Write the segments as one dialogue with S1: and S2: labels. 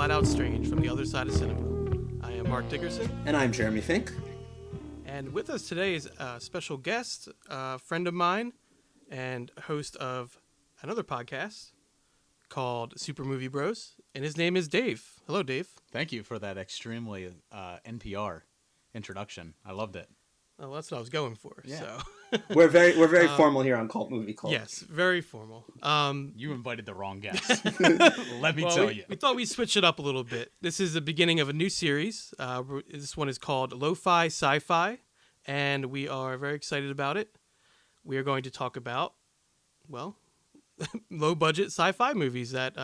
S1: Flat Out Strange from the Other Side of Cinema. I am Mark Dickerson.
S2: And I'm Jeremy Fink.
S1: And with us today is a special guest, a friend of mine, and host of another podcast called Super Movie Bros. And his name is Dave. Hello, Dave.
S3: Thank you for that extremely NPR introduction. I loved it.
S1: Well, that's what I was going for.
S3: Yeah.
S1: So
S2: We're very formal here on Cult Movie Cult.
S1: yes, very formal.
S3: You invited the wrong guest. Let me
S1: Well,
S3: tell you.
S1: we thought we'd switch it up a little bit. This is the beginning of a new series. This one is called Lo-Fi Sci-Fi, and we are very excited about it. We are going to talk about, well, low-budget sci-fi movies that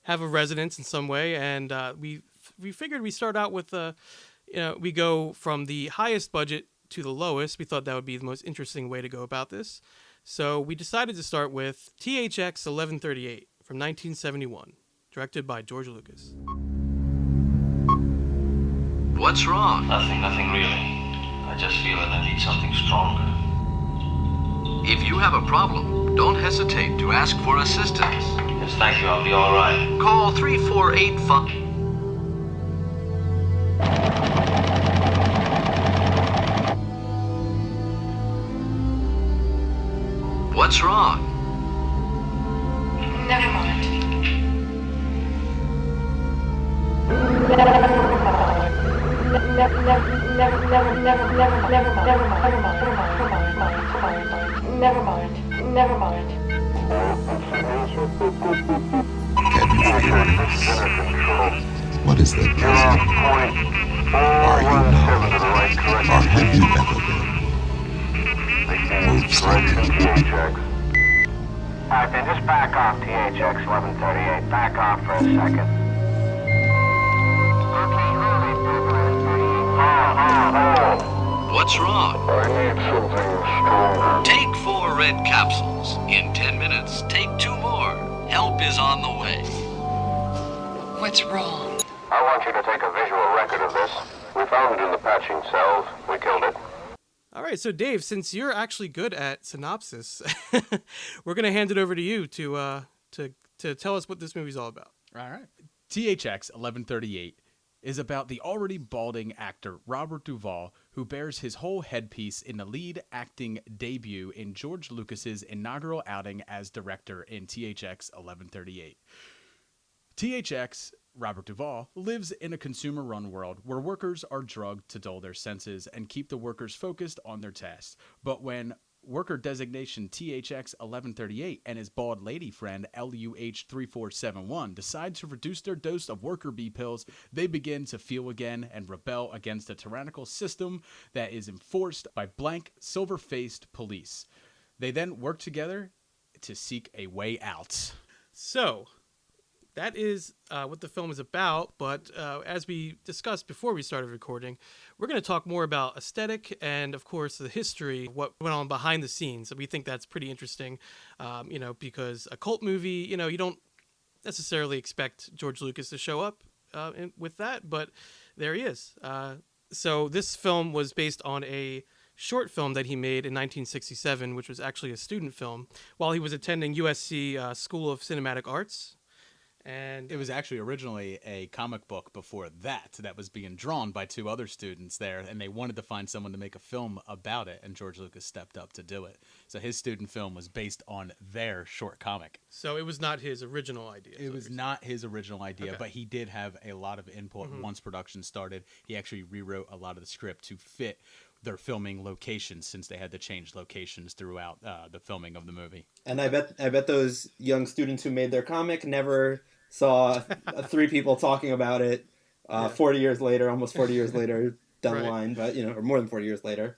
S1: have a resonance in some way, and we figured we start out with, we go from the highest budget to the lowest. We thought that would be the most interesting way to go about this. So we decided to start with THX 1138 from 1971, directed by George Lucas.
S4: What's wrong?
S5: Nothing really. I just feel that I need something stronger.
S4: If you have a problem, don't hesitate to ask for assistance.
S5: Yes, thank you, I'll be all right.
S4: Call 348-FUN. What's wrong?
S6: Never mind. Never mind.
S7: Can you feel this? What is that feeling? Are you now? Or have you ever been? Move slowly.
S8: Alright, then just back off, THX 1138. Back off for a second.
S4: What's wrong?
S8: I need something stronger.
S4: Take 4 red capsules. In 10 minutes, take 2 more. Help is on the way.
S6: What's wrong?
S8: I want you to take a visual record of this. We found it in the patching cells. We killed it.
S1: All right, so Dave, since you're actually good at Synopsis, we're going to hand it over to you to tell us what this movie's all about.
S3: All right. THX 1138 is about the already balding actor Robert Duvall, who bears his whole headpiece in the lead acting debut in George Lucas's inaugural outing as director in THX 1138. THX, Robert Duvall, lives in a consumer-run world where workers are drugged to dull their senses and keep the workers focused on their tasks. But when worker designation THX 1138 and his bald lady friend LUH 3471 decide to reduce their dose of worker bee pills, they begin to feel again and rebel against a tyrannical system that is enforced by blank, silver-faced police. They then work together to seek a way out.
S1: So that is what the film is about, but as we discussed before we started recording, we're going to talk more about aesthetic and, of course, the history, what went on behind the scenes. We think that's pretty interesting, because a cult movie, you don't necessarily expect George Lucas to show up with that, but there he is. So this film was based on a short film that he made in 1967, which was actually a student film, while he was attending USC School of Cinematic Arts. And
S3: it was actually originally a comic book before that was being drawn by 2 other students there, and they wanted to find someone to make a film about it, and George Lucas stepped up to do it. So his student film was based on their short comic.
S1: So it was not his original idea.
S3: It was not his original idea,
S1: Okay.
S3: But he did have a lot of input once production started. He actually rewrote a lot of the script to fit their filming locations, since they had to change locations throughout the filming of the movie.
S2: And I bet those young students who made their comic never saw 3 people talking about it 40 years later, almost 40 years later down the line, but, or more than 40 years later.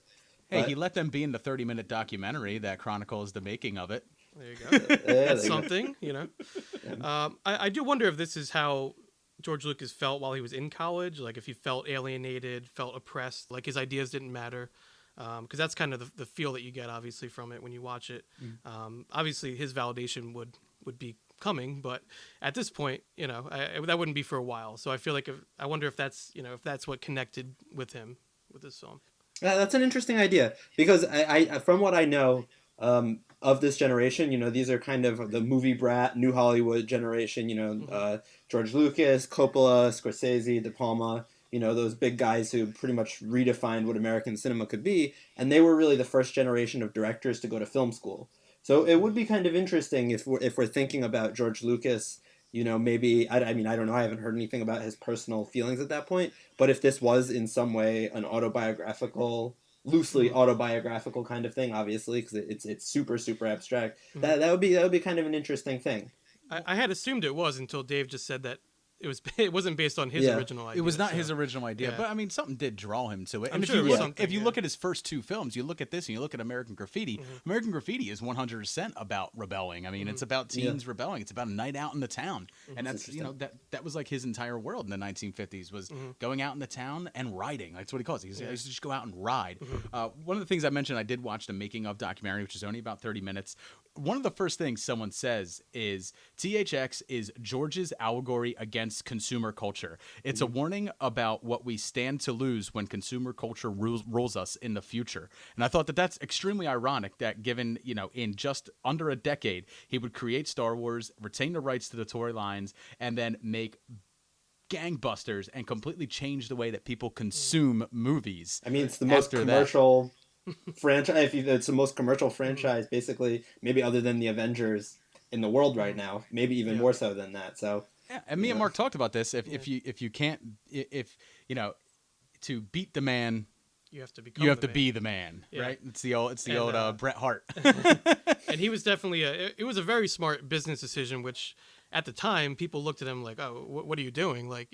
S3: Hey, he let them be in the 30-minute documentary that chronicles the making of it.
S1: There you go. That's something, I do wonder if this is how George Lucas felt while he was in college, like if he felt alienated, felt oppressed, like his ideas didn't matter. Because that's kind of the feel that you get, obviously, from it when you watch it. Obviously, his validation would be coming, but at this point, that wouldn't be for a while. So I feel like I wonder if that's what connected with him with this film.
S2: That's an interesting idea, because I from what I know, of this generation. These are kind of the movie brat, new Hollywood generation. George Lucas, Coppola, Scorsese, De Palma. Those big guys who pretty much redefined what American cinema could be, and they were really the first generation of directors to go to film school. So it would be kind of interesting if we're thinking about George Lucas. Maybe I mean I don't know. I haven't heard anything about his personal feelings at that point. But if this was in some way an autobiographical, loosely autobiographical kind of thing, obviously because it's super super abstract. That would be kind of an interesting thing.
S1: I had assumed it was until Dave just said that it wasn't based on his original idea.
S3: It was not his original idea, but I mean, something did draw him to it.
S1: I'm
S3: And
S1: sure
S3: if you look at his first two films, you look at this and you look at American Graffiti. American Graffiti is 100% about rebelling. I mean, it's about teens rebelling. It's about a night out in the town, and that's that was like his entire world in the 1950s was going out in the town and riding. That's what he calls it. He used to just go out and ride. One of the things I mentioned, I did watch the making of documentary, which is only about 30 minutes. One of the first things someone says is THX is George's allegory against consumer culture. It's a warning about what we stand to lose when consumer culture rules us in the future. And I thought that that's extremely ironic that given, in just under a decade, he would create Star Wars, retain the rights to the toy lines, and then make gangbusters and completely change the way that people consume movies.
S2: I mean, it's the most commercial franchise. It's the most commercial franchise, basically, maybe other than the Avengers in the world right now. Maybe even more so than that. So
S3: yeah, and me and Mark talked about this. If you can't to beat the man, you have to be the man, right? It's the old Bret Hart.
S1: And he was definitely it was a very smart business decision, which at the time people looked at him like, oh, what are you doing? Like,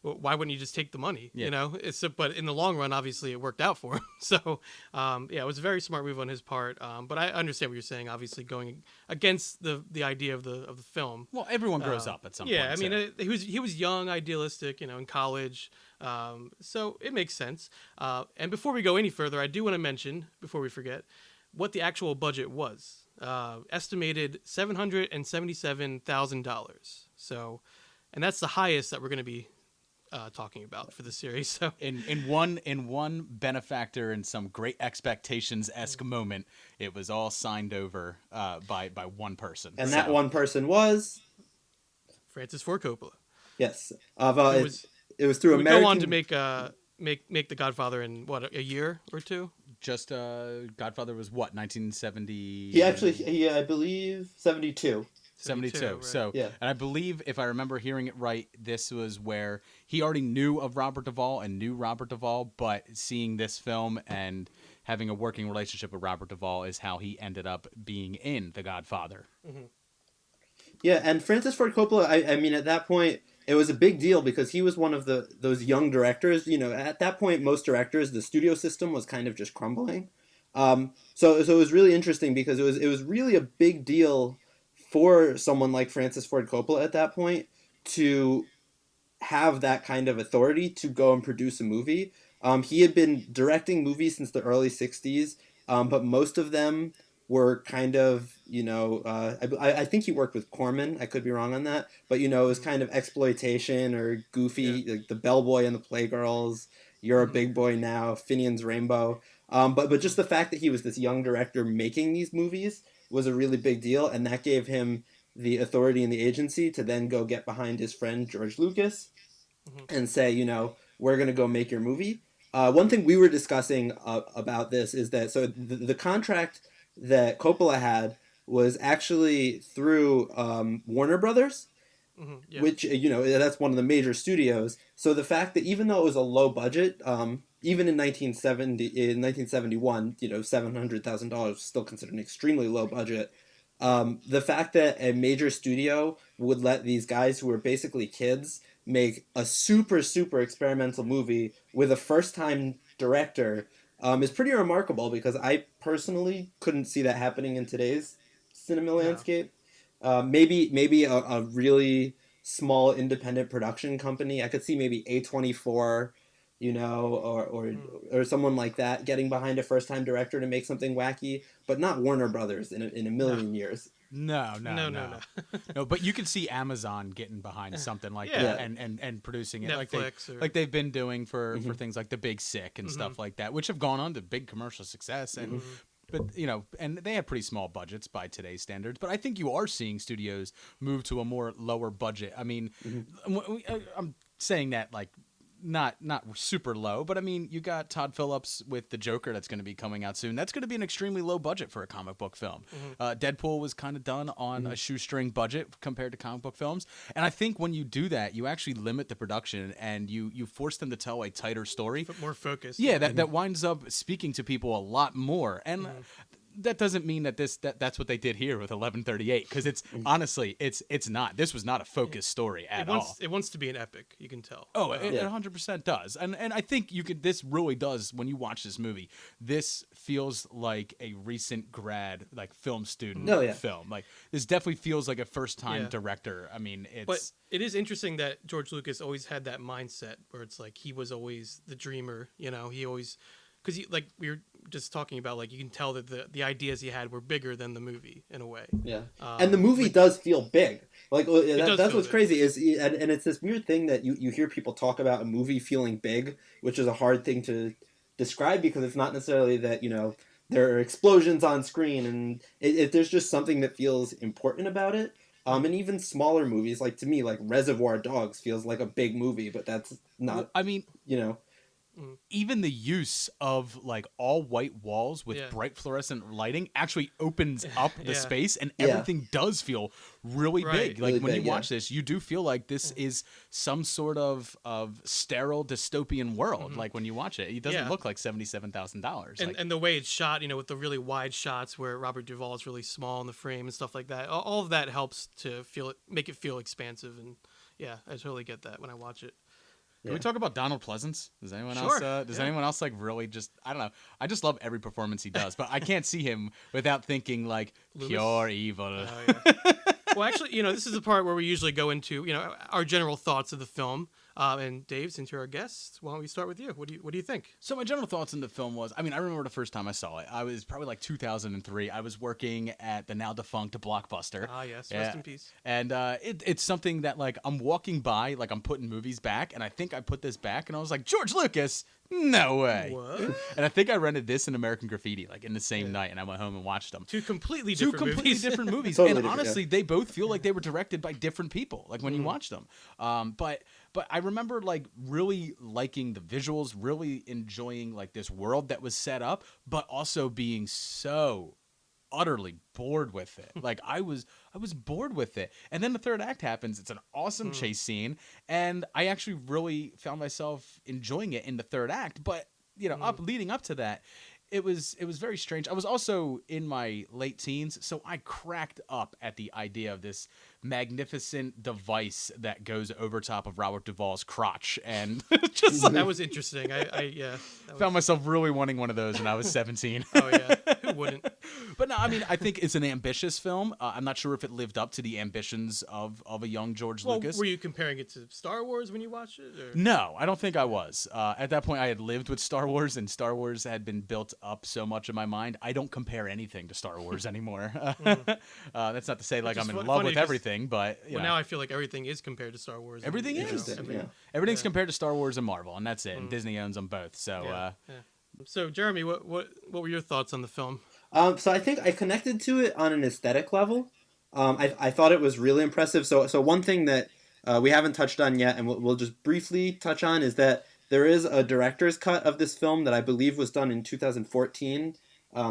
S1: why wouldn't you just take the money? But in the long run, obviously it worked out for him. So, it was a very smart move on his part. But I understand what you're saying, obviously going against the idea of the film.
S3: Well, everyone grows up at some point.
S1: Yeah. I mean, he was young, idealistic, in college. So it makes sense. And before we go any further, I do want to mention, before we forget, what the actual budget was. Estimated $777,000. So, and that's the highest that we're going to be talking about for the series. So,
S3: in one benefactor and some great expectations-esque moment, it was all signed over by one person.
S2: And that one person was
S1: Francis Ford Coppola.
S2: Yes, it was through American.
S1: Go on to make The Godfather in a year or two.
S3: Just Godfather was what, 1970?
S2: He I believe 72.
S3: 72.
S1: Right.
S3: So, yeah. And I believe, if I remember hearing it right, this was where he already knew of Robert Duvall and knew Robert Duvall, but seeing this film and having a working relationship with Robert Duvall is how he ended up being in The Godfather.
S2: Mm-hmm. Yeah, and Francis Ford Coppola, I mean, at that point, it was a big deal because he was one of those young directors. At that point, most directors, the studio system was kind of just crumbling. So it was really interesting because it was really a big deal for someone like Francis Ford Coppola at that point to have that kind of authority to go and produce a movie. He had been directing movies since the early 60s, but most of them were kind of, I think he worked with Corman. I could be wrong on that. But, it was kind of exploitation or goofy, like The Bellboy and the Playgirls, You're a Big Boy Now, Finian's Rainbow. But just the fact that he was this young director making these movies was a really big deal. And that gave him the authority and the agency to then go get behind his friend George Lucas and say, we're going to go make your movie. One thing we were discussing about this is that, so the contract that Coppola had was actually through Warner Brothers, which, that's one of the major studios. So the fact that even though it was a low budget, even in 1971, $700,000 was still considered an extremely low budget. The fact that a major studio would let these guys who were basically kids make a super, super experimental movie with a first-time director is pretty remarkable because I personally couldn't see that happening in today's cinema landscape. Maybe a really small independent production company. I could see maybe A24, or someone like that getting behind a first-time director to make something wacky, but not Warner Brothers in a million years.
S3: No. No, but you can see Amazon getting behind something like that and producing it
S1: Netflix
S3: like they've been doing for things like The Big Sick and stuff like that, which have gone on to big commercial success. And But, and they have pretty small budgets by today's standards. But I think you are seeing studios move to a more lower budget. I mean, I'm saying that like not super low, but I mean, you got Todd Phillips with The Joker that's going to be coming out soon. That's going to be an extremely low budget for a comic book film. Deadpool was kind of done on a shoestring budget compared to comic book films. And I think when you do that, you actually limit the production and you force them to tell a tighter story.
S1: But more focused.
S3: Yeah, that winds up speaking to people a lot more. And that doesn't mean that that's what they did here with 1138, because it's honestly it's not. This was not a focused story at all.
S1: It wants to be an epic. You can tell.
S3: Oh, it 100% does, and I think you could. This really does when you watch this movie. This feels like a recent grad, like film student film. Like this definitely feels like a first time director. I mean,
S1: But it is interesting that George Lucas always had that mindset where it's like he was always the dreamer. He always. Because like we were just talking about, like you can tell that the ideas he had were bigger than the movie in a way.
S2: Yeah, and the movie does feel big. Like that's what's
S1: big.
S2: crazy is, and it's this weird thing that you hear people talk about a movie feeling big, which is a hard thing to describe because it's not necessarily that there are explosions on screen, and there's just something that feels important about it. And even smaller movies, like to me, like Reservoir Dogs feels like a big movie, but that's not.
S3: I mean, even the use of like all white walls with bright fluorescent lighting actually opens up the space, and everything does feel really big. Like
S2: really
S3: when
S2: big,
S3: you watch this, you do feel like this is some sort of sterile dystopian world. Like when you watch it, it doesn't look like $77,000.
S1: And the way it's shot, with the really wide shots where Robert Duvall is really small in the frame and stuff like that. All of that helps to make it feel expansive, and I totally get that when I watch it.
S3: Can we talk about Donald Pleasance? Does anyone else? Anyone else like really just? I don't know. I just love every performance he does, but I can't see him without thinking like pure evil.
S1: Well, actually, this is the part where we usually go into our general thoughts of the film. And Dave, since you're our guest, why don't we start with you? What do you think?
S3: So my general thoughts on the film was, I remember the first time I saw it. I was probably like 2003. I was working at the now defunct Blockbuster.
S1: Ah, yes, rest in peace.
S3: And it's something that like I'm walking by, like I'm putting movies back, and I think I put this back, and I was like, George Lucas. No way.
S1: What?
S3: And I think I rented this and American Graffiti like in the same night, and I went home and watched them.
S1: Two completely different movies.
S3: Totally and honestly, they both feel like they were directed by different people, like when you watch them. But I remember like really liking the visuals, really enjoying like this world that was set up, but also being so utterly bored with it. Like I was bored with it. And then the third act happens. It's an awesome chase scene, and I actually really found myself enjoying it in the third act. But leading up to that, it was very strange. I was also in my late teens, so I cracked up at the idea of this magnificent device that goes over top of Robert Duvall's crotch, and just like,
S1: that was interesting.
S3: Found myself really wanting one of those when I was 17.
S1: Oh yeah, who wouldn't?
S3: But no, I think it's an ambitious film. I'm not sure if it lived up to the ambitions of a young George Lucas.
S1: Were you comparing it to Star Wars when you watched it? Or?
S3: No, I don't think I was. At that point, I had lived with Star Wars, and Star Wars had been built up so much in my mind. I don't compare anything to Star Wars anymore. That's not to say like I'm in love with everything, but
S1: now I feel like everything is compared to Star Wars.
S3: Everything is. Everything's compared to Star Wars and Marvel, and that's it. And Disney owns them both. So,
S1: So Jeremy, what were your thoughts on the film?
S2: So I think I connected to it on an aesthetic level. I thought it was really impressive. So one thing that we haven't touched on yet, and we'll just briefly touch on, is that there is a director's cut of this film that I believe was done in 2014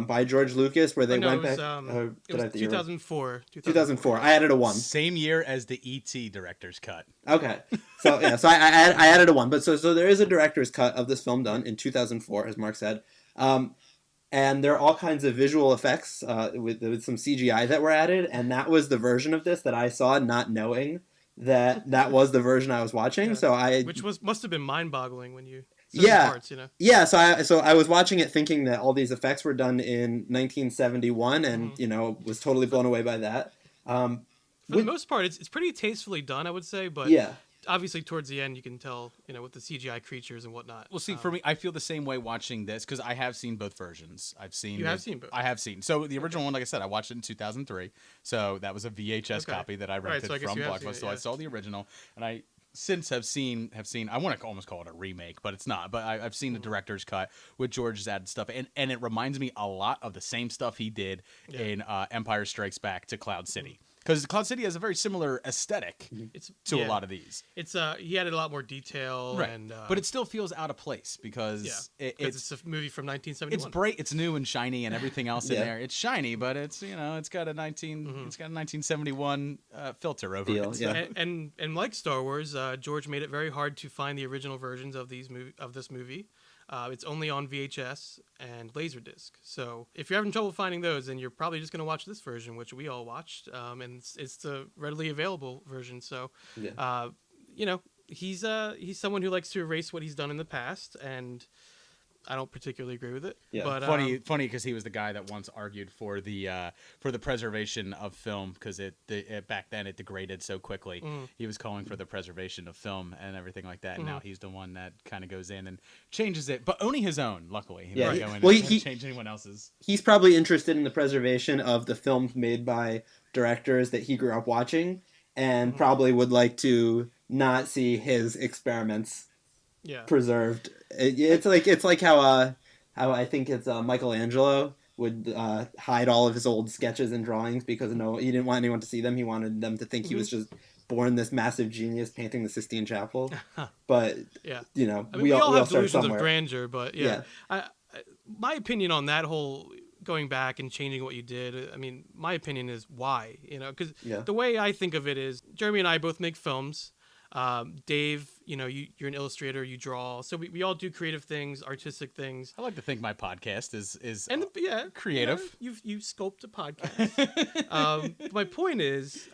S2: by George Lucas, where they went back.
S1: It was 2004.
S2: 2004. I added a 1.
S3: Same year as the E.T. director's cut.
S2: Okay. So yeah, so I added a 1, but so there is a director's cut of this film done in 2004, as Mark said. And there are all kinds of visual effects with some CGI that were added, and that was the version of this that I saw, not knowing that was the version I was watching.
S1: Which must have been mind-boggling when you parts,
S2: So I was watching it thinking that all these effects were done in 1971, and was totally blown away by that.
S1: For the most part, it's pretty tastefully done, I would say, but obviously towards the end you can tell with the CGI creatures and whatnot.
S3: Well, see, for me, I feel the same way watching this because I have seen both versions. Have seen both? I have seen. So the original one, like I said, I watched it in 2003. So that was a VHS copy that I rented from Blockbuster. So I saw the original, and I since have seen. I want to almost call it a remake, but it's not. But I've seen the director's cut with George's added stuff, and it reminds me a lot of the same stuff he did in Empire Strikes Back to Cloud City. Because Cloud City has a very similar aesthetic to a lot of these.
S1: It's he added a lot more detail,
S3: Right.
S1: and
S3: but it still feels out of place because
S1: it's a movie from 1971.
S3: It's bright, it's new and shiny, and everything else in there. It's shiny, but it's it's got a 1971 filter over
S2: Feel,
S3: it.
S2: yeah.
S1: And like Star Wars, George made it very hard to find the original versions of this movie. It's only on VHS and Laserdisc. So if you're having trouble finding those, then you're probably just going to watch this version, which we all watched, and it's the readily available version. So, he's someone who likes to erase what he's done in the past, and I don't particularly agree with it.
S2: Yeah.
S1: But,
S3: Funny because he was the guy that once argued for the preservation of film because back then it degraded so quickly. He was calling for the preservation of film and everything like that. And now he's the one that kind of goes in and changes it, but only his own. Luckily, he doesn't go in and change anyone else's.
S2: He's probably interested in the preservation of the films made by directors that he grew up watching, and probably would like to not see his experiments preserved. It's like how I think it's Michelangelo would hide all of his old sketches and drawings because he didn't want anyone to see them. He wanted them to think he was just born this massive genius painting the Sistine Chapel. But we all
S1: have
S2: start
S1: delusions
S2: somewhere.
S1: of grandeur. But my opinion on that whole going back and changing what you did, I mean, my opinion is why, because the way I think of it is Jeremy and I both make films. Dave, you're an illustrator, you draw. So we all do creative things, artistic things.
S3: I like to think my podcast is
S1: creative. You sculpt a podcast. My point is,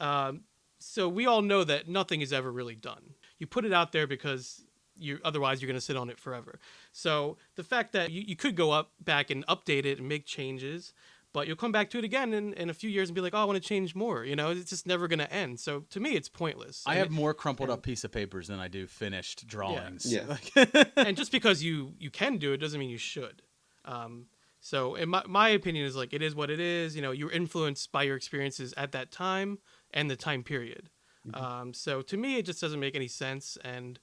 S1: so we all know that nothing is ever really done. You put it out there because otherwise you're going to sit on it forever. So the fact that you could go back and update it and make changes, but you'll come back to it again in a few years and be like, oh, I want to change more. It's just never going to end. So to me, it's pointless.
S3: I have more crumpled up piece of papers than I do finished drawings.
S2: Yeah.
S1: And just because you can do it doesn't mean you should. So in my opinion is like, it is what it is. You're influenced by your experiences at that time and the time period. So to me, it just doesn't make any sense. And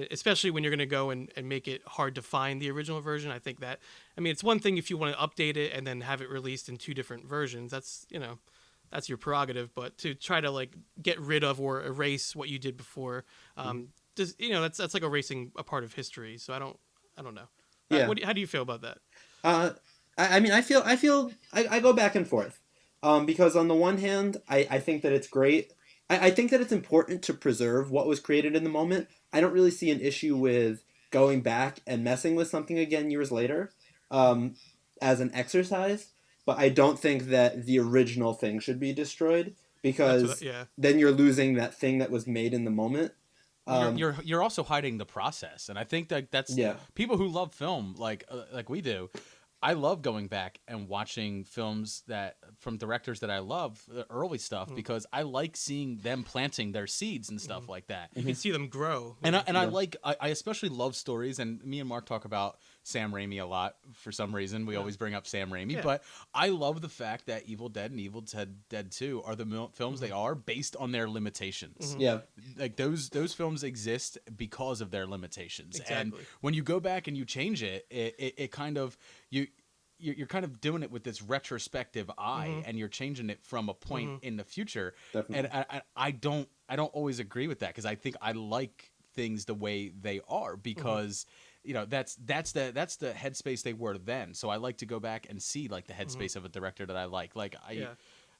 S1: especially when you're going to go and make it hard to find the original version. I think that, it's one thing if you want to update it and then have it released in two different versions. That's your prerogative. But to try to like get rid of or erase what you did before, that's like erasing a part of history. So I don't know.
S2: Yeah.
S1: How do you feel about that?
S2: I go back and forth, because on the one hand, I think that it's great. I think that it's important to preserve what was created in the moment. I don't really see an issue with going back and messing with something again years later, as an exercise. But I don't think that the original thing should be destroyed because then you're losing that thing that was made in the moment.
S3: You're also hiding the process, and I think that's people who love film like we do. I love going back and watching films from directors that I love, the early stuff, because I like seeing them planting their seeds and stuff like that.
S1: You can see them grow.
S3: And I especially love stories, and me and Mark talk about Sam Raimi a lot for some reason. We always bring up Sam Raimi, but I love the fact that Evil Dead and Evil Dead 2 are the films they are based on their limitations.
S2: Yeah.
S3: Like those films exist because of their limitations.
S1: Exactly.
S3: And when you go back and you change it, it kind of you're kind of doing it with this retrospective eye, and you're changing it from a point in the future.
S2: Definitely.
S3: And I don't always agree with that because I think I like things the way they are because that's the headspace they were then. So I like to go back and see like the headspace of a director that I like. Like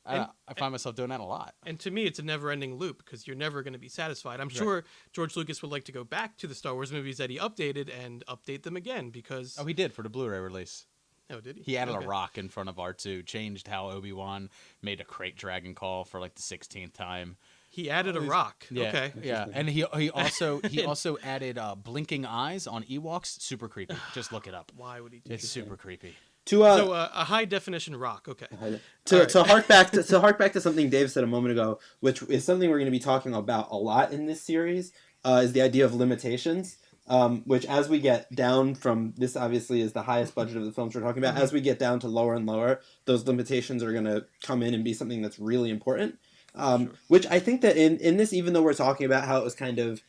S3: I find myself doing that a lot.
S1: And to me, it's a never-ending loop because you're never going to be satisfied. I'm sure George Lucas would like to go back to the Star Wars movies that he updated and update them again because...
S3: Oh, he did for the Blu-ray release.
S1: Oh, did he?
S3: He added a rock in front of R2, changed how Obi-Wan made a crate dragon call for like the 16th time.
S1: He added a rock.
S3: Yeah,
S1: Okay.
S3: Yeah, and he also added blinking eyes on Ewoks. Super creepy. Just look it up.
S1: Why would he do
S3: It's super creepy.
S1: So a high definition rock. Okay.
S2: To hark back to something Dave said a moment ago, which is something we're going to be talking about a lot in this series, is the idea of limitations. Which, as we get down from this, obviously is the highest budget of the films we're talking about. As we get down to lower and lower, those limitations are going to come in and be something that's really important. Which I think that in this, even though we're talking about how it was kind of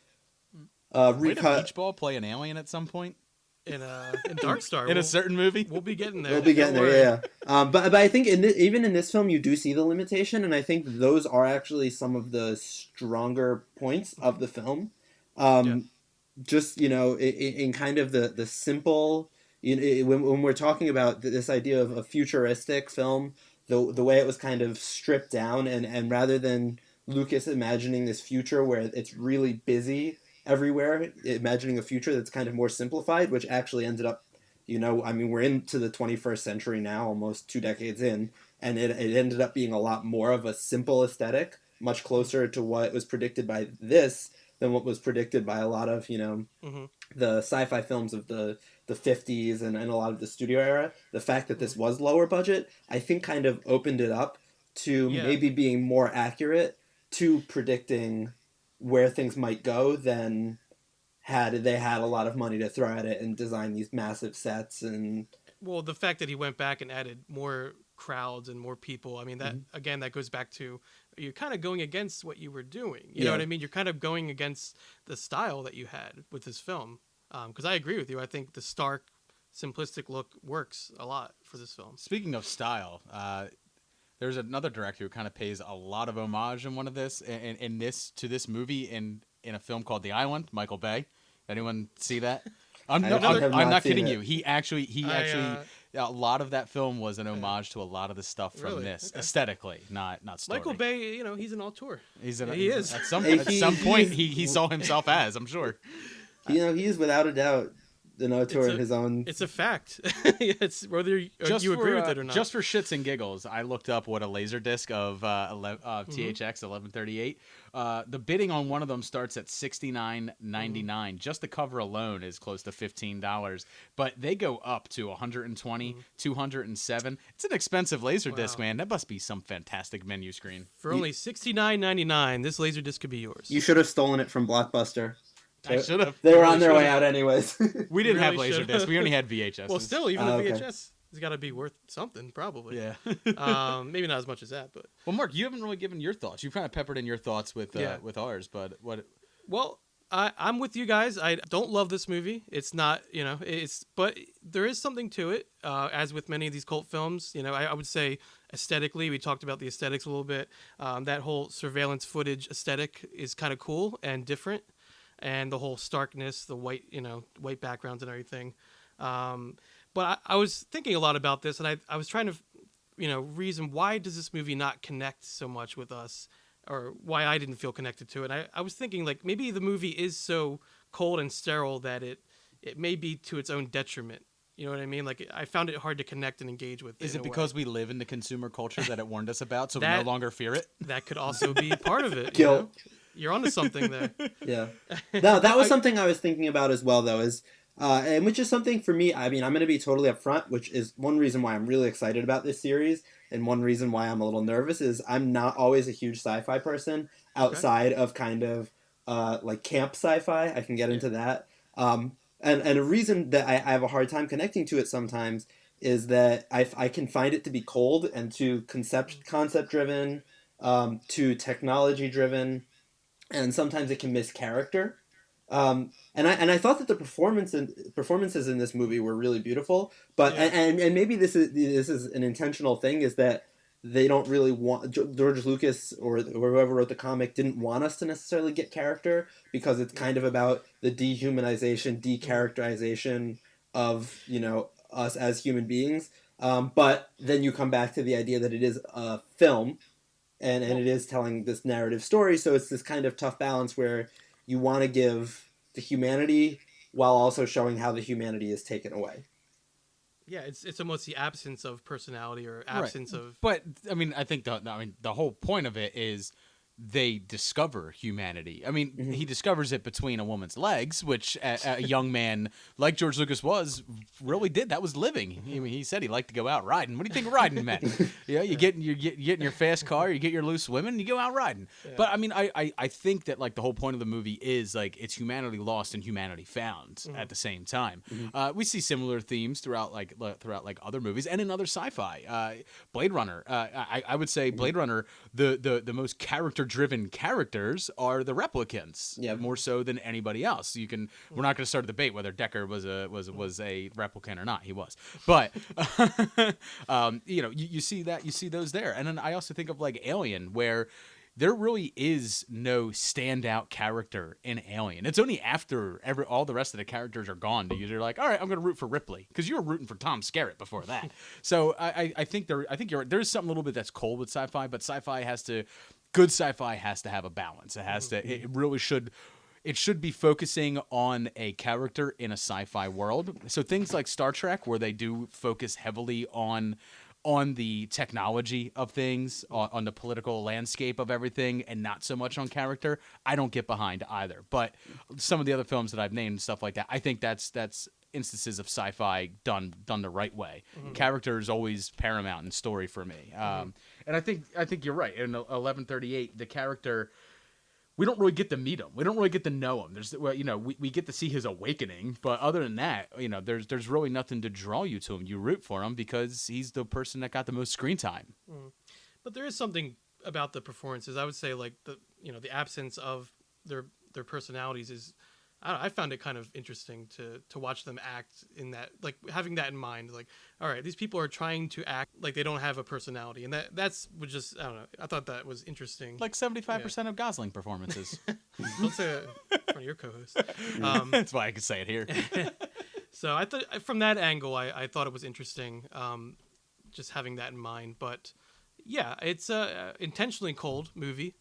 S3: Wait, a
S2: recut.
S3: beach ball play an alien at some point
S1: in Dark Star.
S3: in a certain movie.
S1: We'll be getting there.
S2: We'll be getting
S1: Don't
S2: there,
S1: worry.
S2: yeah. But I think even in this film, you do see the limitation, and I think those are actually some of the stronger points of the film. Just in kind of the simple, when we're talking about this idea of a futuristic film, the way it was kind of stripped down, and rather than Lucas imagining this future where it's really busy everywhere, imagining a future that's kind of more simplified, which actually ended up, we're into the 21st century now, almost 2 decades in, and it ended up being a lot more of a simple aesthetic, much closer to what was predicted by this than what was predicted by a lot of, the sci-fi films of the 50s and a lot of the studio era. The fact that this was lower budget, I think kind of opened it up to maybe being more accurate to predicting where things might go than had a lot of money to throw at it and design these massive sets. And
S1: well, the fact that he went back and added more crowds and more people, I mean, that again, that goes back to you're kind of going against what you were doing. You know what I mean? You're kind of going against the style that you had with this film. Because I agree with you. I think the stark, simplistic look works a lot for this film.
S3: Speaking of style, there's another director who kind of pays a lot of homage in one of this to this movie in a film called The Island. Michael Bay. Anyone see that? I'm not kidding you. He actually a lot of that film was an homage to a lot of the stuff from this aesthetically, not story.
S1: Michael Bay, he's an auteur.
S3: He is at some point he saw himself as, I'm sure.
S2: He is without a doubt an auteur in his own.
S1: It's a fact. It's whether you agree with it or not.
S3: Just for shits and giggles, I looked up what a laser disc of THX 1138. The bidding on one of them starts at $69.99. Just the cover alone is close to $15, but they go up to $120, $207. It's an expensive laser disc, man. That must be some fantastic menu screen.
S1: For only $69.99, this laser disc could be yours.
S2: You should have stolen it from Blockbuster.
S3: I should have.
S2: They were on their way out anyways.
S3: We didn't have
S1: really
S3: laser discs. We only had VHS.
S1: Well, still, even the VHS has got to be worth something, probably.
S3: Yeah.
S1: Maybe not as much as that, but.
S3: Well, Mark, you haven't really given your thoughts. You've kind of peppered in your thoughts with ours, but what?
S1: Well, I'm with you guys. I don't love this movie. It's not, but there is something to it. As with many of these cult films, I would say aesthetically, we talked about the aesthetics a little bit. That whole surveillance footage aesthetic is kind of cool and different. And the whole starkness, the white, white backgrounds and everything. But I was thinking a lot about this, and I was trying to, reason why does this movie not connect so much with us, or why I didn't feel connected to it. I was thinking, like, maybe the movie is so cold and sterile that it may be to its own detriment. You know what I mean? Like, I found it hard to connect and engage with.
S3: Is it because we live in the consumer culture that it warned us about, so we no longer fear it?
S1: That could also be part of it.
S2: Guilt.
S1: You're onto something there.
S2: Yeah. No, that was something I was thinking about as well, though, and which is something for me, I mean, I'm going to be totally upfront, which is one reason why I'm really excited about this series, and one reason why I'm a little nervous is I'm not always a huge sci-fi person outside of kind of like camp sci-fi. I can get into that. And a reason that I have a hard time connecting to it sometimes is that I can find it to be cold and too concept-driven, too technology-driven, and sometimes it can miss character. And I thought that the performances in this movie were really beautiful, but and maybe this is an intentional thing, is that they don't really want George Lucas or whoever wrote the comic didn't want us to necessarily get character, because it's kind of about the dehumanization, decharacterization of us as human beings. But then you come back to the idea that it is a film. And it is telling this narrative story, so it's this kind of tough balance where you want to give the humanity while also showing how the humanity is taken away.
S1: Yeah, it's almost the absence of personality or absence of.
S3: But I mean, I think the whole point of it is they discover humanity. I mean, he discovers it between a woman's legs, which a young man like George Lucas really did. That was living. I mean, he said he liked to go out riding. What do you think riding meant? You get in your fast car, you get your loose women, you go out riding. Yeah. But I mean, I think that like the whole point of the movie is like it's humanity lost and humanity found at the same time. We see similar themes throughout other movies and in other sci-fi. Blade Runner. I would say Blade Runner, the most character driven characters are the replicants, more so than anybody else. We're not going to start a debate whether Decker was a replicant or not. He was, but you see those there, and then I also think of like Alien, where there really is no standout character in Alien. It's only after all the rest of the characters are gone that you're like, all right, I'm going to root for Ripley, because you were rooting for Tom Skerritt before that. So I think there's something a little bit that's cold with sci-fi, but good sci-fi has to have a balance. It really should. It should be focusing on a character in a sci-fi world. So things like Star Trek, where they do focus heavily on the technology of things, on the political landscape of everything, and not so much on character, I don't get behind either. But some of the other films that I've named, stuff like that, I think that's instances of sci-fi done the right way. Character is always paramount in story for me. And I think you're right. In 1138, the character, we don't really get to meet him. We don't really get to know him. We get to see his awakening, but other than that, there's really nothing to draw you to him. You root for him because he's the person that got the most screen time.
S1: But there is something about the performances. I would say, like, the absence of their personalities is, I found it kind of interesting to watch them act in that, like, having that in mind. Like, all right, these people are trying to act like they don't have a personality, and that's just, I don't know. I thought that was interesting.
S3: Like 75% of Gosling performances.
S1: Don't say that in front of your co-host.
S3: That's why I could say it here.
S1: So I thought, from that angle, I thought it was interesting, just having that in mind. But yeah, it's a intentionally cold movie,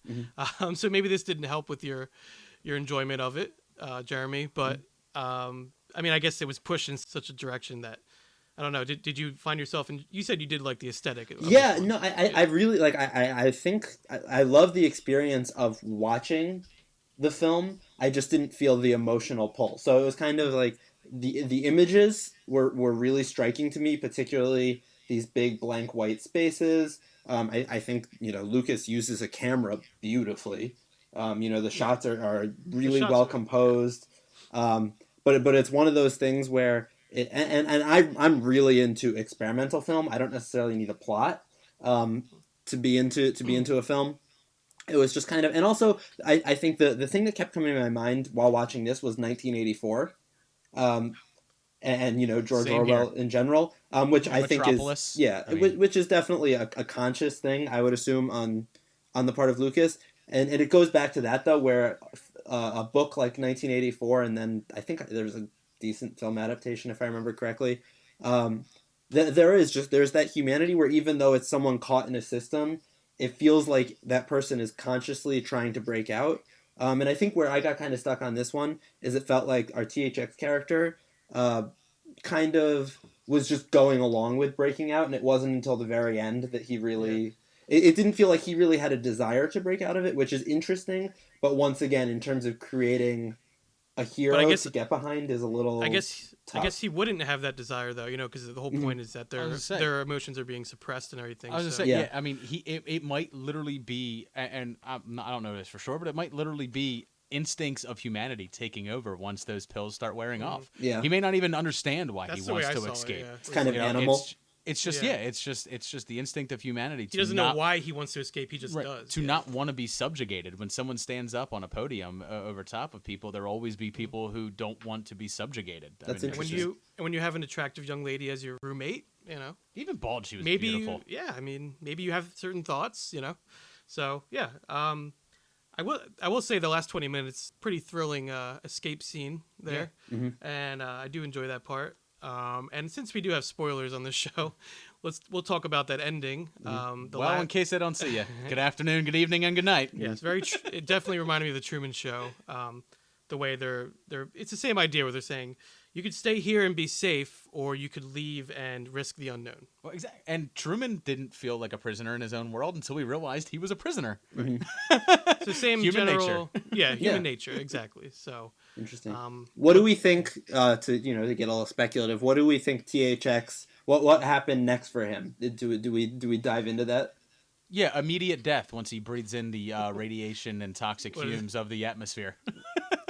S1: so maybe this didn't help with your enjoyment of it, Jeremy. But I mean, I guess it was pushed in such a direction that, I don't know. Did you find yourself in? You said you did like the aesthetic.
S2: Yeah, no, I really like. I think I love the experience of watching the film. I just didn't feel the emotional pull. So it was kind of like the images were really striking to me, particularly these big blank white spaces. I think Lucas uses a camera beautifully. The shots are really well composed. But it's one of those things where I'm really into experimental film. I don't necessarily need a plot to be into a film. It was just kind of, and also I think the thing that kept coming to my mind while watching this was 1984, and George
S3: Same
S2: Orwell
S3: here.
S2: in general, which I think
S3: Metropolis.
S2: is which is definitely a conscious thing, I would assume, on the part of Lucas, and it goes back to that though, where a book like 1984, and then I think there's a decent film adaptation if I remember correctly. There's that humanity where even though it's someone caught in a system, it feels like that person is consciously trying to break out. And I think where I got kind of stuck on this one is it felt like our THX character kind of was just going along with breaking out, and it wasn't until the very end that he really... Yeah. It didn't feel like he really had a desire to break out of it, which is interesting. But once again, in terms of creating a hero to get behind is a little... I
S1: guess he wouldn't have that desire though, because the whole point is that their emotions are being suppressed and everything.
S3: I was gonna say, yeah. I mean, it might literally be, and I don't know this for sure, but it might literally be instincts of humanity taking over once those pills start wearing off.
S2: Yeah,
S3: he may not even understand why
S1: That's
S3: he wants to
S1: It,
S3: escape.
S1: yeah.
S2: It's kind of animal.
S3: It's just it's just the instinct of humanity.
S1: He doesn't know why he wants to escape. He just does.
S3: To not want to be subjugated. When someone stands up on a podium over top of people, there will always be people who don't want to be subjugated.
S2: That's interesting.
S1: When you have an attractive young lady as your roommate,
S3: even bald, she was
S1: maybe
S3: beautiful.
S1: Maybe you have certain thoughts, So yeah, I will say the last 20 minutes, pretty thrilling escape scene there, and I do enjoy that part. And since we do have spoilers on this show, we'll talk about that ending.
S3: In case I don't see you, good afternoon, good evening, and good night.
S1: Yeah, it's it definitely reminded me of the Truman Show. The way it's the same idea where they're saying you could stay here and be safe, or you could leave and risk the unknown.
S3: Well, exactly. And Truman didn't feel like a prisoner in his own world until he realized he was a prisoner.
S1: So same
S3: human
S1: general,
S3: nature.
S1: Yeah, human nature, exactly. So
S2: interesting. What do we think? To get a little speculative, what do we think THX? What happened next for him? Do we dive into that?
S3: Yeah, immediate death once he breathes in the radiation and toxic fumes of the atmosphere.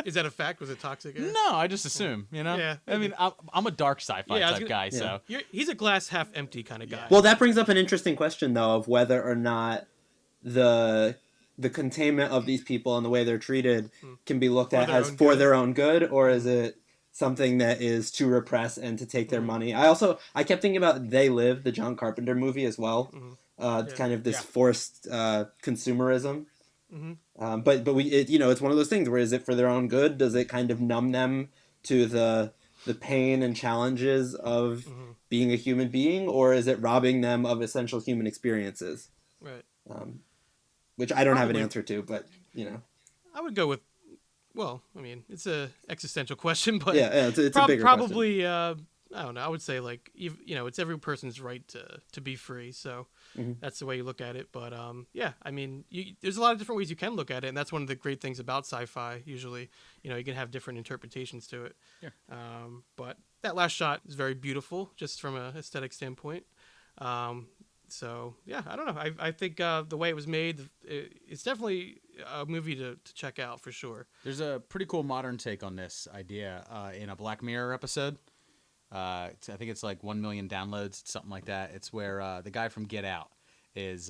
S1: Is that a fact? Was it toxic air?
S3: No, I just assume,
S1: Yeah.
S3: I mean, I'm a dark sci-fi type guy, so...
S1: He's a glass half empty kind of guy.
S2: Well, that brings up an interesting question, though, of whether or not the the containment of these people and the way they're treated can be looked at
S1: their
S2: as
S1: own
S2: for
S1: good.
S2: their own good, or is it something that is to repress and to take their money? I kept thinking about They Live, the John Carpenter movie as well. Kind of this forced consumerism. But it's one of those things where, is it for their own good? Does it kind of numb them to the pain and challenges of being a human being, or is it robbing them of essential human experiences?
S1: Right.
S2: Which I don't have an
S1: Probably.
S2: answer to, but
S1: I would go with. Well, I mean, it's a existential question, but
S2: it's a bigger
S1: probably. I don't know. I would say it's every person's right to be free. So that's the way you look at it. But I mean, there's a lot of different ways you can look at it, and that's one of the great things about sci-fi. Usually, you can have different interpretations to it.
S3: Yeah.
S1: But that last shot is very beautiful, just from an aesthetic standpoint. So yeah, I don't know. I think the way it was made, it's definitely a movie to check out for sure.
S3: There's a pretty cool modern take on this idea in a Black Mirror episode. I think it's like 1 million downloads, something like that. It's where the guy from Get Out is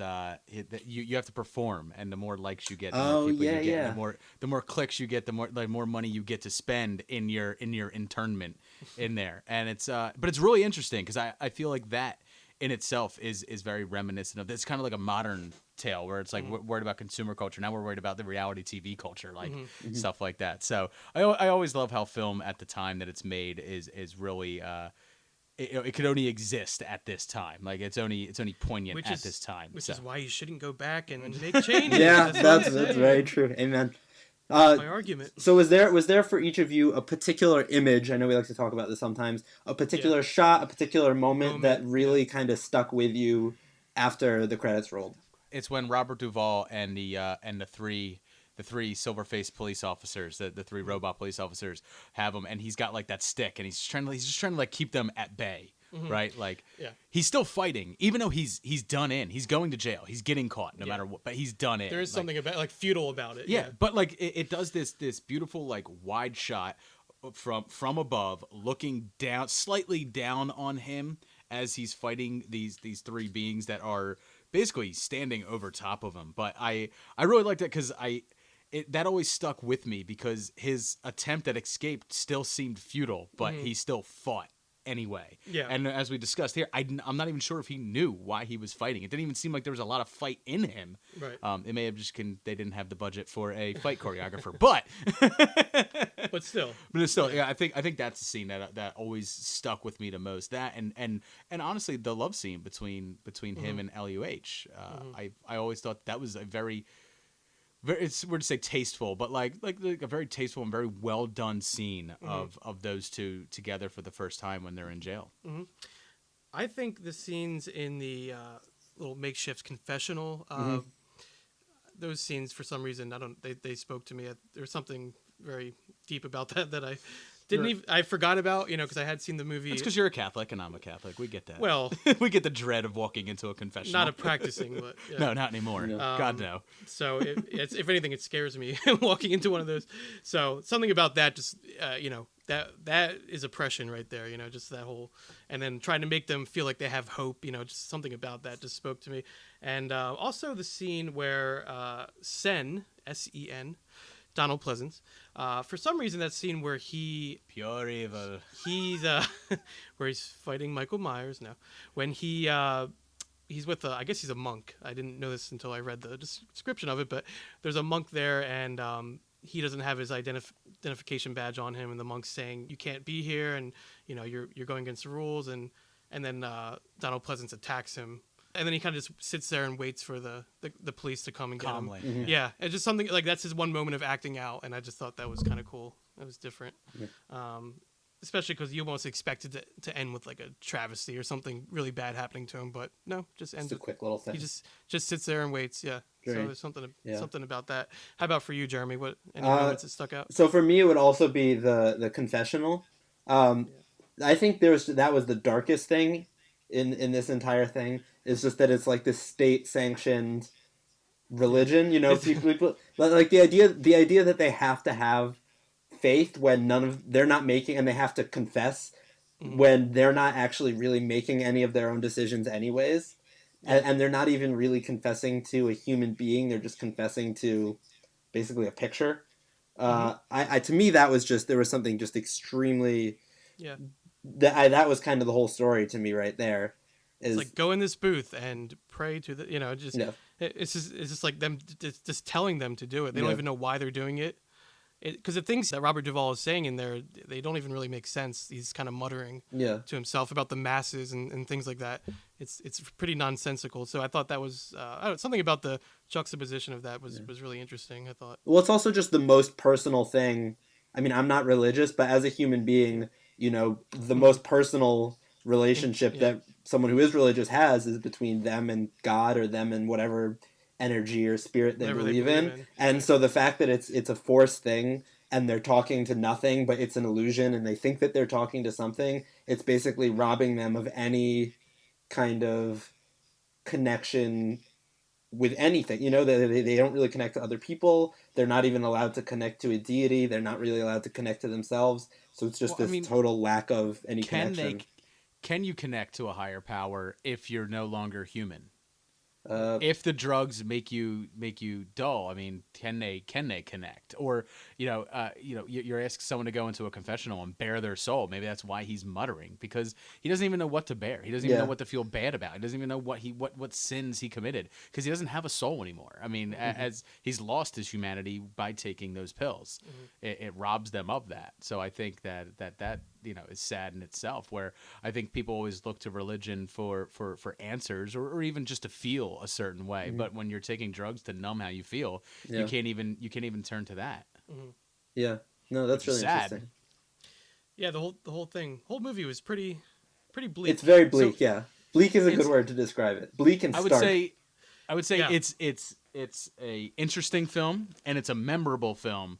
S3: you have to perform, and the more likes you get, the more people you get, the more clicks you get, the more money you get to spend in your internment in there. And it's but it's really interesting because I feel like that in itself is very reminiscent of this. Kind of like a modern tale where it's like we're worried about consumer culture. Now we're worried about the reality TV culture, like stuff like that. So I always love how film at the time that it's made is really it could only exist at this time. Like it's only poignant at this time.
S1: Which is why you shouldn't go back and make changes.
S2: That's very true. Amen.
S1: That's my argument.
S2: So was there for each of you a particular image? I know we like to talk about this sometimes. A particular shot, a particular moment that really kind of stuck with you after the credits rolled.
S3: It's when Robert Duvall and the three silver-faced police officers, the three robot police officers, have him, and he's got like that stick, and he's just trying to like keep them at bay. Right, like he's still fighting, even though he's done in. He's going to jail. He's getting caught, no matter what. But he's done in.
S1: There is something about futile about it.
S3: Yeah, but like it does this beautiful like wide shot from above, looking down, slightly down on him as he's fighting these three beings that are basically standing over top of him. But I really liked that because that always stuck with me because his attempt at escape still seemed futile, but he still fought anyway.
S1: Yeah.
S3: And as we discussed here, I'm not even sure if he knew why he was fighting. It didn't even seem like there was a lot of fight in him.
S1: Right.
S3: It may have they didn't have the budget for a fight choreographer, but
S1: still.
S3: But it's still, yeah. I think that's the scene that always stuck with me the most. That and honestly, the love scene between him and LUH. I always thought that was a very it's weird to say tasteful, but like a very tasteful and very well done scene of those two together for the first time when they're in jail.
S1: I think the scenes in the little makeshift confessional, those scenes for some reason they spoke to me. There was something very deep about that I didn't even I forgot about, because I had seen the movie.
S3: It's because you're a Catholic and I'm a Catholic. We get that.
S1: Well,
S3: we get the dread of walking into a confessional.
S1: Not a practicing, but yeah.
S3: No, not anymore. No. God no.
S1: So it's if anything, it scares me walking into one of those. So something about that, just that is oppression right there. Just that whole, and then trying to make them feel like they have hope. Just something about that just spoke to me, and also the scene where Sen, S-E-N. Donald Pleasance, for some reason that scene where
S3: pure evil,
S1: he's where he's fighting Michael Myers now, when he's with I guess he's a monk. I didn't know this until I read the description of it, but there's a monk there, and he doesn't have his identification badge on him, and the monk's saying you can't be here, and you're going against the rules, and then Donald Pleasance attacks him. And then he kind of just sits there and waits for the police to come and get him.
S3: Calmly.
S1: Yeah, it's just something like that's his one moment of acting out, and I just thought that was kind of cool. It was different, especially because you almost expected it to end with like a travesty or something really bad happening to him, but no, just ends.
S2: Just a quick little thing.
S1: He just sits there and waits. Yeah. Great. So there's something about that. How about for you, Jeremy? What any moments that stuck out?
S2: So for me, it would also be the confessional. I think that was the darkest thing in this entire thing. It's just that it's like this state-sanctioned religion, people like the idea that they have to have faith when they're not making, and they have to confess when they're not actually really making any of their own decisions anyways. and they're not even really confessing to a human being. They're just confessing to basically a picture. I to me that was just, there was something just extremely,
S1: Yeah.
S2: That was kind of the whole story to me right there.
S1: It's like, go in this booth and pray to the, just
S2: Yeah.
S1: it's just like them just telling them to do it. They don't
S2: Yeah.
S1: even know why they're doing it. Because the things that Robert Duvall is saying in there, they don't even really make sense. He's kind of muttering
S2: Yeah.
S1: to himself about the masses and things like that. It's pretty nonsensical. So I thought that was something about the juxtaposition of that was really interesting, I thought.
S2: Well, it's also just the most personal thing. I mean, I'm not religious, but as a human being, the most personal relationship that someone who is religious has is between them and God, or them and whatever energy or spirit they believe in. And so the fact that it's a forced thing, and they're talking to nothing, but it's an illusion, and they think that they're talking to something, it's basically robbing them of any kind of connection with anything. They don't really connect to other people. They're not even allowed to connect to a deity. They're not really allowed to connect to themselves. So it's just total lack of any connection.
S3: Can you connect to a higher power if you're no longer human?
S2: If
S3: the drugs make you dull, I mean, can they connect? Or you're asking someone to go into a confessional and bare their soul. Maybe that's why he's muttering, because he doesn't even know what to bear. He doesn't even know what to feel bad about. He doesn't even know what sins he committed, because he doesn't have a soul anymore. I mean, as he's lost his humanity by taking those pills, it robs them of that. So I think that is sad in itself, where I think people always look to religion for answers, or even just to feel a certain way. But when you're taking drugs to numb how you feel, you can't even turn to that.
S2: Yeah, no, that's really
S3: sad.
S2: interesting.
S1: Yeah, the whole movie was pretty bleak.
S2: It's very bleak. Bleak is a good word to describe it. Bleak and stark.
S3: I would say it's a interesting film, and it's a memorable film,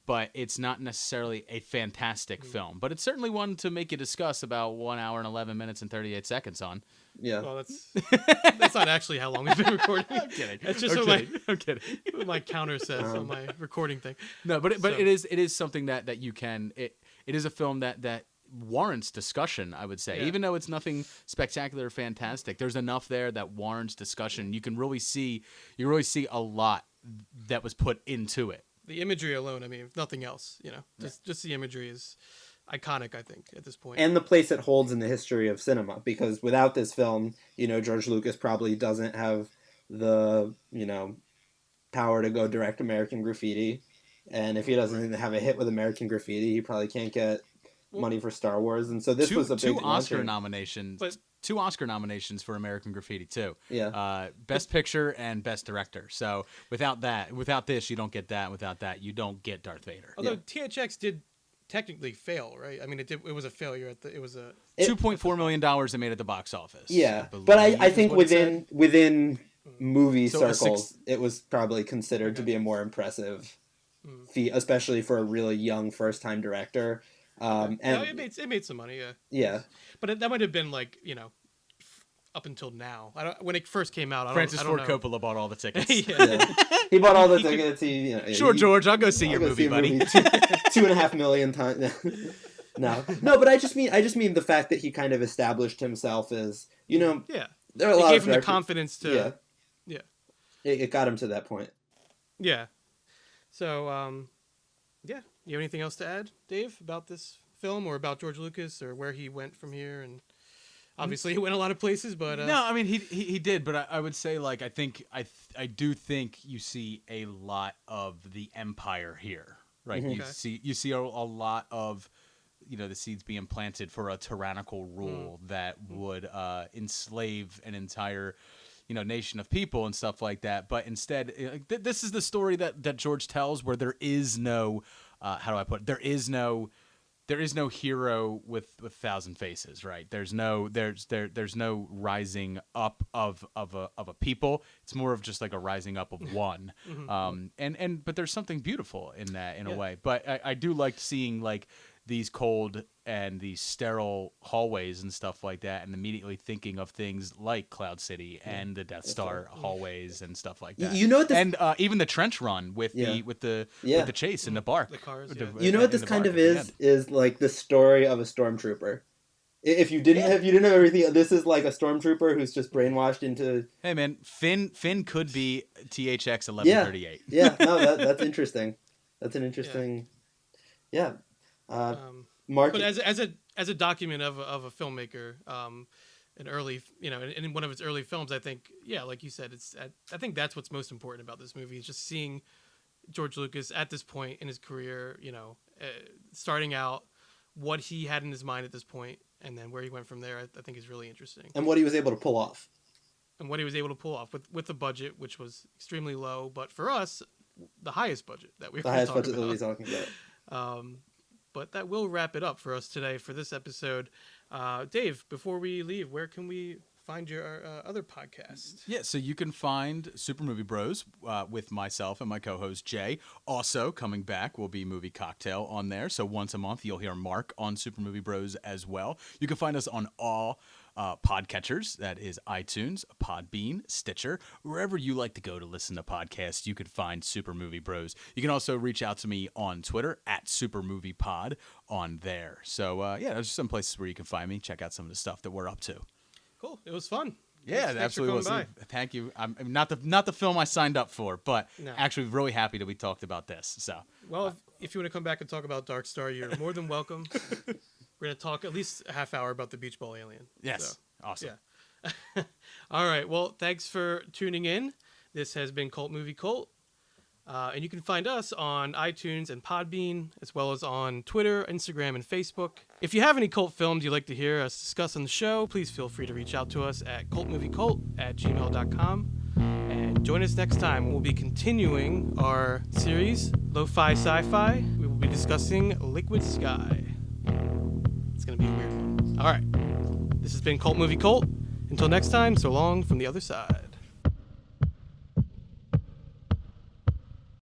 S3: but it's not necessarily a fantastic film. But it's certainly one to make you discuss about 1 hour and 11 minutes and 38 seconds on.
S2: Yeah.
S1: Well, that's not actually how long we've been recording.
S3: I'm kidding.
S1: That's just
S3: I'm kidding.
S1: What my counter says on my recording thing.
S3: No, but it is something that you can. It is a film that warrants discussion, I would say. Even though it's nothing spectacular or fantastic, there's enough there that warrants discussion. You really see a lot that was put into it.
S1: The imagery alone, I mean, if nothing else, just the imagery is iconic, I think, at this point.
S2: And the place it holds in the history of cinema, because without this film, George Lucas probably doesn't have the, power to go direct American Graffiti. And if he doesn't have a hit with American Graffiti, he probably can't get money for Star Wars. And so this was a big
S3: Oscar nominations. Two Oscar nominations for American Graffiti too.
S2: Yeah.
S3: Best Picture and Best Director. So without this, you don't get that. Without that, you don't get Darth Vader.
S1: Although THX did technically fail, right? I mean, it was a failure. It was a
S3: $2.4 million it made at the box office.
S2: Yeah, but I think within movie circles, it was probably considered to be a more impressive feat, especially for a really young first-time director. And
S1: it made some money,
S2: yeah.
S1: But that might have been like up until now. When it first came out,
S3: Francis Ford Coppola bought all the tickets.
S2: He bought all the tickets.
S3: Sure, George, I'll go see your movie, buddy.
S2: 2.5 million times. No, but I just mean the fact that he kind of established himself as there are a lot
S1: gave
S2: of
S1: him the confidence to
S2: It got him to that point.
S1: Yeah. So you have anything else to add, Dave, about this film or about George Lucas or where he went from here? And obviously he went a lot of places, but
S3: no, I mean he did, but I would say like I do think you see a lot of the empire here, right? You see a lot of the seeds being planted for a tyrannical rule that would enslave an entire nation of people and stuff like that. But instead, this is the story that George tells, where there is no how do I put it? There is no hero with 1,000 faces, right? There's no rising up of a people. It's more of just like a rising up of one. But there's something beautiful in that in a way. But I do like seeing like these cold and these sterile hallways and stuff like that, and immediately thinking of things like Cloud City and the Death Star hallways and stuff like that. And even the trench run with the chase in the bark.
S1: The cars.
S2: What this kind of is like the story of a stormtrooper. If you didn't know everything, this is like a stormtrooper who's just brainwashed into.
S3: Hey man, Finn could be THX 1138.
S2: Yeah, no, that's interesting. That's an interesting. Yeah. Mark.
S1: But as a document of a filmmaker, an early, in one of its early films, I think, like you said, I think that's what's most important about this movie is just seeing George Lucas at this point in his career, starting out, what he had in his mind at this point, and then where he went from there. I think is really interesting.
S2: And what he was able to pull off. With the budget, which was extremely low, but for us, the highest budget that we were talking about. But that will wrap it up for us today for this episode. Dave, before we leave, where can we find your other podcast?
S3: Yeah, so you can find Super Movie Bros with myself and my co-host Jay. Also coming back will be Movie Cocktail on there. So once a month you'll hear Mark on Super Movie Bros as well. You can find us on all podcatchers. That is iTunes, Podbean, Stitcher, wherever you like to go to listen to podcasts. You can find Super Movie Bros. You can also reach out to me on Twitter at SuperMoviePod on there. So there's some places where you can find me. Check out some of the stuff that we're up to.
S1: Cool. It was fun.
S3: Yeah, it absolutely was. Thank you. I'm not the film I signed up for, but actually really happy that we talked about this. So,
S1: well, if you want to come back and talk about Dark Star, you're more than welcome. We're going to talk at least a half hour about the Beach Ball Alien.
S3: Yes.
S1: So,
S3: awesome.
S1: Yeah. All right. Well, thanks for tuning in. This has been Cult Movie Cult. And you can find us on iTunes and Podbean, as well as on Twitter, Instagram, and Facebook. If you have any cult films you'd like to hear us discuss on the show, please feel free to reach out to us at cultmoviecult@gmail.com. And join us next time. We'll be continuing our series, Lo-Fi Sci-Fi. We will be discussing Liquid Sky. It's going to be a weird one. All right. This has been Cult Movie Cult. Until next time, so long from the other side.